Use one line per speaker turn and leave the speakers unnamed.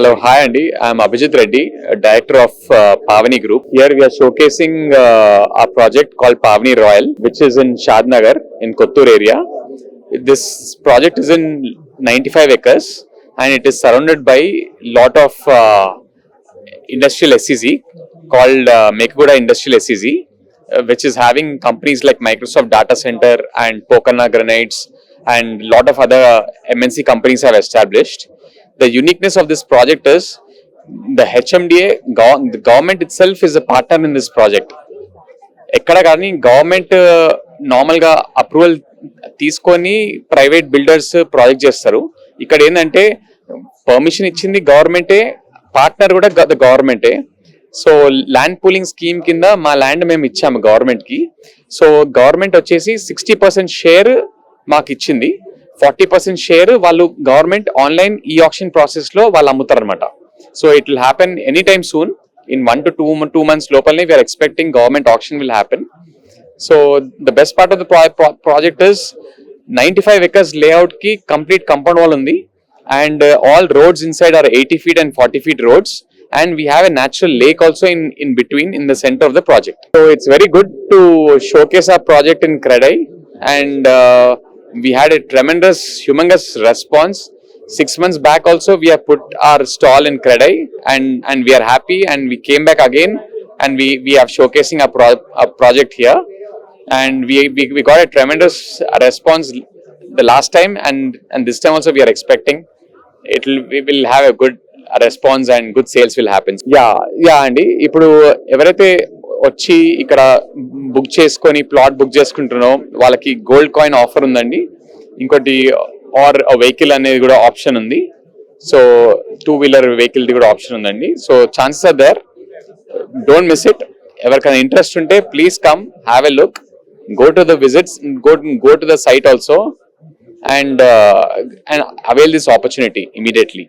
Hello, hi Andy. I'm Abhijit Reddy, director of Pavani Group. Here we are showcasing a project called Pavani Royal, which is in Shadnagar in Kottur area. This project is in 95 acres and it is surrounded by lot of industrial SEZ called Mekaguda Industrial SEZ, which is having companies like Microsoft Data Center and Pokana Granites and lot of other MNC companies have established. The uniqueness of this project is the HMDA, the government itself is a partner in this project. ఎక్కడ కానీ government normal గా approval తీసుకొని private builders project చేస్తారు. ఇక్కడ ఏంటంటే permission ఇచ్చింది గవర్నమెంటే, partner కూడా గవర్నమెంటే. సో ల్యాండ్ పూలింగ్ స్కీమ్ కింద మా ల్యాండ్ మేము ఇచ్చాము గవర్నమెంట్ కి. సో గవర్నమెంట్ వచ్చేసి 60% షేర్ మాకు ఇచ్చింది, 40% షేర్ వాళ్ళు గవర్నమెంట్ ఆన్లైన్ ఈ ఆక్షన్ ప్రాసెస్ లో వాళ్ళు అమ్ముతారు అనమాట. So it will happen any time soon. In 1 to 2 months locally, we are expecting government auction will happen. So the best part of the project is 95 acres layout ki complete compound wall undi, and all roads inside are 80 feet and 40 feet roads, and we have a natural lake also in between in the center of the project. So it's very good to showcase our project in Kredai, and we had a tremendous humongous response. 6 months back also we have put our stall in Kredai, and we are happy, and we came back again and we are showcasing our project here, and we got a tremendous response the last time, and this time also we are expecting we will have a good response and good sales will happen. Yeah అండి, ఇప్పుడు ఎవరైతే వచ్చి ఇక్కడ book చేసుకొని plot book చేసుకుంటున్నారో వాళ్ళకి gold coin offer ఉందండి. ఇంకోటి ఆర్ వెహికల్ అనేది కూడా ఆప్షన్ ఉంది. సో 2-wheeler వెహికల్ కూడా ఆప్షన్ ఉందండి. So chances are there, don't miss it. ఎవరికైనా ఇంట్రెస్ట్ ఉంటే please come, have a look, go to the visits, go to the site also, and avail this opportunity immediately.